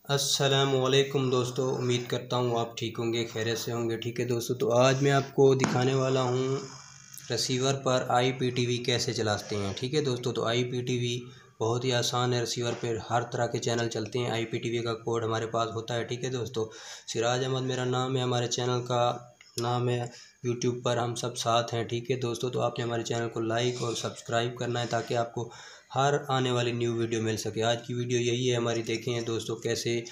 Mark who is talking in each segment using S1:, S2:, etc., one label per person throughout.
S1: अस्सलामुअलैकुम दोस्तों, उम्मीद करता हूँ आप ठीक होंगे, खैरियत से होंगे। ठीक है दोस्तों, तो आज मैं आपको दिखाने वाला हूँ रिसीवर पर IPTV कैसे चलाते हैं। ठीक है दोस्तों, तो IPTV बहुत ही आसान है। रिसीवर पर हर तरह के चैनल चलते हैं। IPTV का कोड हमारे पास होता है। ठीक है दोस्तों, सिराज अहमद मेरा नाम है, हमारे चैनल का नाम है। यूट्यूब पर हम सब साथ हैं। ठीक है दोस्तों, तो आपने हमारे चैनल को लाइक और सब्सक्राइब करना है ताकि आपको हर आने वाली न्यू वीडियो मिल सके। आज की वीडियो यही है हमारी। देखें दोस्तों कैसे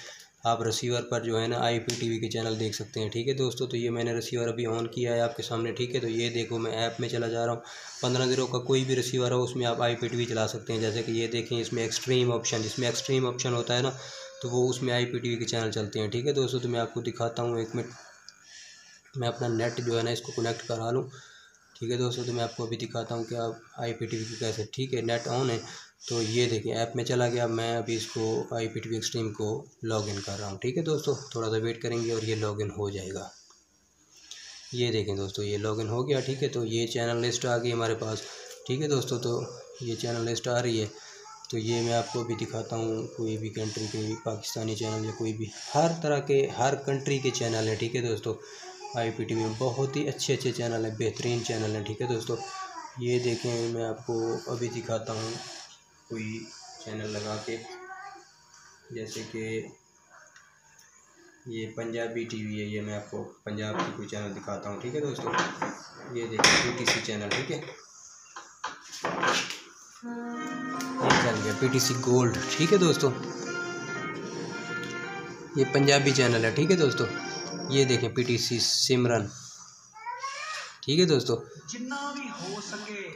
S1: आप रिसीवर पर जो है ना IPTV के चैनल देख सकते हैं। ठीक है दोस्तों, तो ये मैंने रिसीवर अभी ऑन किया है आपके सामने। ठीक है, तो ये देखो मैं ऐप में चला जा रहा हूँ। 15 दिनों का कोई भी रिसीवर हो उसमें आप IPTV चला सकते हैं। जैसे कि ये देखें, इसमें एक्सट्रीम ऑप्शन होता है ना, तो वो उसमें IPTV के चैनल चलते हैं। ठीक है दोस्तों, तो मैं आपको दिखाता हूँ। 1 मिनट मैं अपना नेट जो है ना इसको कनेक्ट करा लूँ। ठीक है दोस्तों, तो मैं आपको अभी दिखाता हूँ कि आप IPTV की कैसे। ठीक है, नेट ऑन है, तो ये देखिए ऐप में चला गया। मैं अभी इसको IPTV एक्सट्रीम को लॉगिन कर रहा हूँ। ठीक है दोस्तों, थोड़ा सा वेट करेंगे और ये लॉगिन हो जाएगा। ये देखें दोस्तों, ये लॉगिन हो गया। ठीक है, तो ये चैनल लिस्ट आ गई हमारे पास। ठीक है दोस्तों, तो ये चैनल लिस्ट आ रही है, तो ये मैं आपको अभी दिखाता हूँ। कोई भी कंट्री के पाकिस्तानी चैनल या कोई भी हर तरह के हर कंट्री के चैनल हैं। ठीक है दोस्तों, IPTV में बहुत ही अच्छे चैनल हैं, बेहतरीन चैनल हैं। ठीक है दोस्तों, ये देखें मैं आपको अभी दिखाता हूँ कोई चैनल लगा के, जैसे कि ये पंजाबी TV है। ये मैं आपको पंजाब की कोई चैनल दिखाता हूँ। ठीक है दोस्तों, ये देखिए PTC चैनल। ठीक है, ये चल गया PTC गोल्ड। ठीक है दोस्तों, ये पंजाबी चैनल है। ठीक है दोस्तों, ये देखें PTC सिमरन। ठीक है दोस्तों,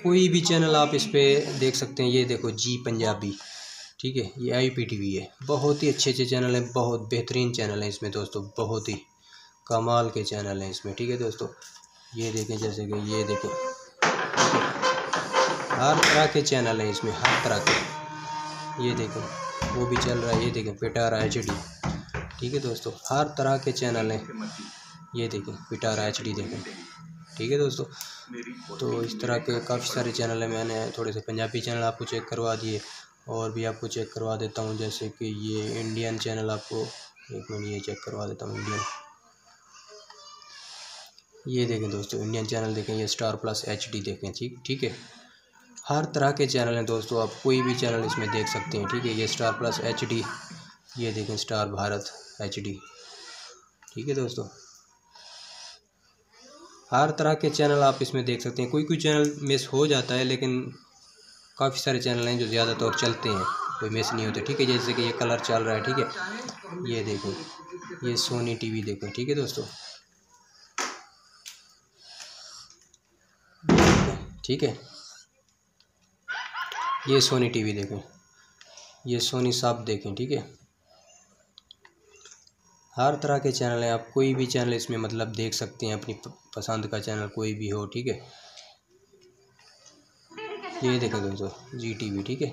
S1: कोई भी चैनल आप इस पर देख सकते हैं। ये देखो जी पंजाबी। ठीक है, ये IPTV है। बहुत ही अच्छे चैनल हैं, बहुत बेहतरीन चैनल हैं इसमें दोस्तों, बहुत ही कमाल के चैनल हैं इसमें। ठीक है दोस्तों, ये देखें, जैसे कि ये देखें हर तरह के चैनल हैं इसमें, हर तरह के। ये देखें वो भी चल रहा है। ये देखें पिटारा HD। ठीक है दोस्तों, हर तरह के चैनल हैं। ये देखें पिटारा HD देखें। ठीक है दोस्तों, तो इस तरह के काफ़ी सारे चैनल हैं। मैंने थोड़े से पंजाबी चैनल आपको चेक करवा दिए, और भी आपको चेक करवा देता हूँ। जैसे कि ये इंडियन चैनल आपको 1 मिनट ये चेक करवा देता हूँ। इंडियन, ये देखें दोस्तों इंडियन चैनल देखें, ये Star+ HD देखें। ठीक है, हर तरह के चैनल हैं दोस्तों, आप कोई भी चैनल इसमें देख सकते हैं। ठीक है, ये Star+ HD, ये देखें स्टार भारत HD। ठीक है दोस्तों, हर तरह के चैनल आप इसमें देख सकते हैं। कोई चैनल मिस हो जाता है, लेकिन काफ़ी सारे चैनल हैं जो ज़्यादातर चलते हैं, कोई मिस नहीं होते। ठीक है, जैसे कि ये कलर चल रहा है। ठीक है, ये देखो ये सोनी TV देखो। ठीक है दोस्तों, ठीक है, ये सोनी TV देखें, ये सोनी साब देखें। ठीक है, हर तरह के चैनल हैं, आप कोई भी चैनल इसमें मतलब देख सकते हैं, अपनी पसंद का चैनल कोई भी हो। ठीक है, ये देखें दोस्तों GTV। ठीक है,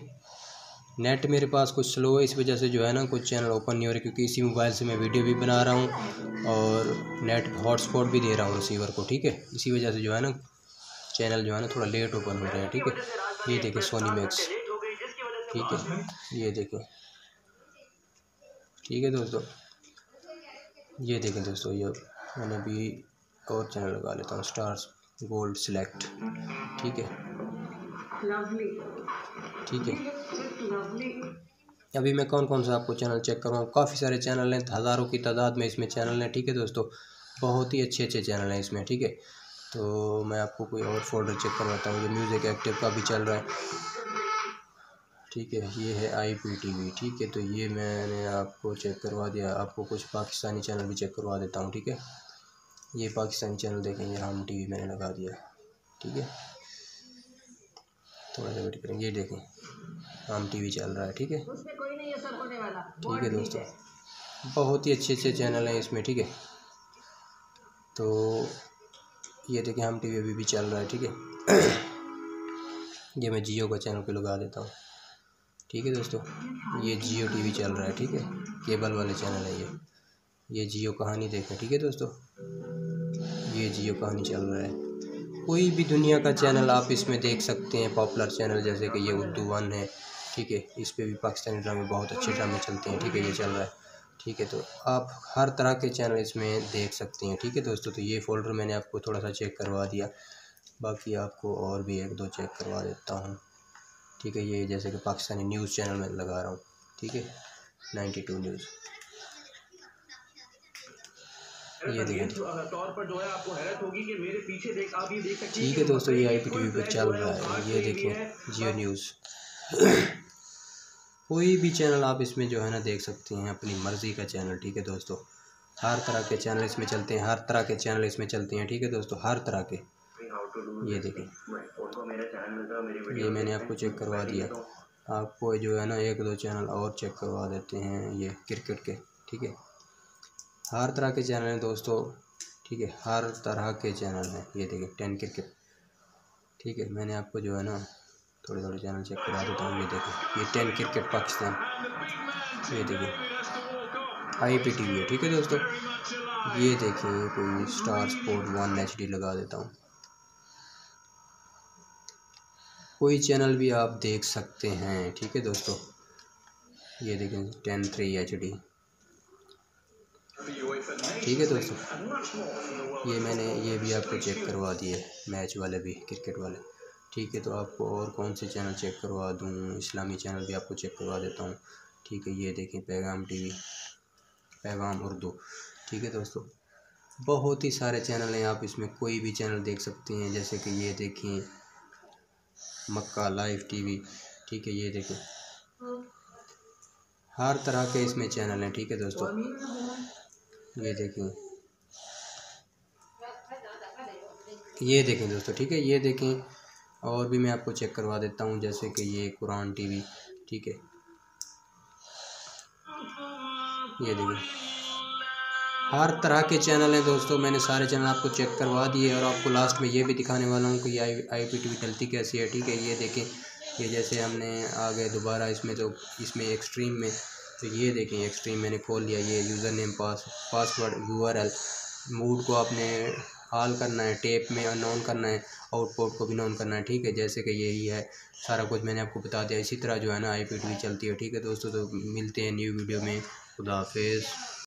S1: नेट मेरे पास कुछ स्लो है, इस वजह से जो है ना कुछ चैनल ओपन नहीं हो रहे, क्योंकि इसी मोबाइल से मैं वीडियो भी बना रहा हूँ और नेट हॉटस्पॉट भी दे रहा हूँ रिसीवर को। ठीक है, इसी वजह से जो है ना चैनल जो है ना थोड़ा लेट ओपन हो रहे हैं। ठीक है, ये देखें सोनी मैक्स। ठीक है, ये देखें। ठीक है दोस्तों, ये देखें दोस्तों, ये मैंने अभी और चैनल लगा लेता हूँ, स्टार्स गोल्ड सिलेक्ट। ठीक है, ठीक है, अभी मैं कौन सा आपको चैनल चेक करूँ। काफ़ी सारे चैनल हैं, हज़ारों की तादाद में इसमें चैनल हैं। ठीक है दोस्तों, बहुत ही अच्छे चैनल हैं इसमें। ठीक है, तो मैं आपको कोई और फोल्डर चेक करवाता हूँ। ये म्यूज़िक एक्टिव का भी चल रहा है। ठीक है, ये है IPTV। ठीक है, तो ये मैंने आपको चेक करवा दिया। आपको कुछ पाकिस्तानी चैनल भी चेक करवा देता हूँ। ठीक है, ये पाकिस्तानी चैनल देखें, ये हम TV मैंने लगा दिया। ठीक है, थोड़ा सा वेट करेंगे। ये देखें हम TV चल रहा है। ठीक है, ठीक है दोस्तों, बहुत ही अच्छे चैनल हैं इसमें। ठीक है, तो ये देखें हम TV अभी भी चल रहा है। ठीक है, ये मैं जियो का चैनल पे लगा देता हूँ। ठीक है दोस्तों, ये जियो TV चल रहा है। ठीक है, केबल वाले चैनल है ये जियो कहानी देखें। ठीक है दोस्तों, ये जियो कहानी चल रहा है। कोई भी दुनिया का चैनल आप इसमें देख सकते हैं, पॉपुलर चैनल, जैसे कि ये Urdu 1 है। ठीक है, इस पे भी पाकिस्तानी ड्रामे बहुत अच्छे ड्रामे चलते हैं। ठीक है, ये चल रहा है। ठीक है। तो आप हर तरह के चैनल इसमें देख सकते हैं, ठीक है दोस्तों। तो ये फ़ोल्डर मैंने आपको थोड़ा सा चेक करवा दिया, बाकी आपको और भी एक दो चेक करवा देता हूँ, ठीक है। ये जैसे कि पाकिस्तानी न्यूज़ चैनल में लगा रहा हूँ, ठीक है, 92 न्यूज़, ये देखें, ठीक है दोस्तों। ये IPTV पे चल रहा है, ये देखें जियो न्यूज़। कोई भी चैनल आप इसमें जो है ना देख सकते हैं, अपनी मर्ज़ी का चैनल, ठीक है दोस्तों। हर तरह के चैनल इसमें चलते हैं, हर तरह के चैनल इसमें चलते हैं, ठीक है दोस्तों, हर तरह के। ये देखें, ये मैंने आपको चेक करवा दिया। आपको जो है ना एक दो चैनल और चेक करवा देते हैं, ये क्रिकेट के, ठीक है। हर तरह के चैनल हैं दोस्तों, ठीक है, हर तरह के चैनल हैं। ये देखिए 10 क्रिकेट, ठीक है। मैंने आपको जो है ना थोड़े थोड़े चैनल चेक करा देता हूँ। ये देखिए, ये 10 क्रिकेट पाकिस्तान, ये देखिए IPTV है, ठीक है दोस्तों। ये देखिए कोई स्टार स्पोर्ट 1 HD लगा देता हूँ। कोई चैनल भी आप देख सकते हैं, ठीक है दोस्तों। ये देखें 10-3 HD, ठीक है दोस्तों। ये मैंने ये भी आपको चेक करवा दिए, मैच वाले भी, क्रिकेट वाले, ठीक है। तो आपको और कौन से चैनल चेक करवा दूँ, इस्लामी चैनल भी आपको चेक करवा देता हूँ, ठीक है। ये देखें पैगाम TV, पैगाम उर्दू, ठीक है दोस्तों। बहुत ही सारे चैनल हैं, आप इसमें कोई भी चैनल देख सकते हैं। जैसे कि ये देखें मक्का लाइव TV, ठीक है। ये देखें हर तरह के इसमें चैनल हैं, ठीक है दोस्तों। ये देखें, ये देखें दोस्तों, ठीक है। ये देखें और भी मैं आपको चेक करवा देता हूँ, जैसे कि ये कुरान TV, ठीक है। ये देखें हर तरह के चैनल हैं दोस्तों, मैंने सारे चैनल आपको चेक करवा दिए। और आपको लास्ट में ये भी दिखाने वाला हूँ कि ये IPTV चलती कैसी है, ठीक है। ये देखें, ये जैसे हमने आ गए दोबारा इसमें, तो इसमें एक्सट्रीम में, तो ये देखें एक्सट्रीम मैंने खोल लिया। ये user name password URL mood को आपने ऑल करना है, टेप में नॉन करना है, आउटपुट को भी नॉन करना है, ठीक है। जैसे कि यही है, सारा कुछ मैंने आपको बता दिया। इसी तरह जो है ना IPTV चलती है, ठीक है दोस्तों। तो मिलते हैं न्यू वीडियो में, खुदा हाफिज़।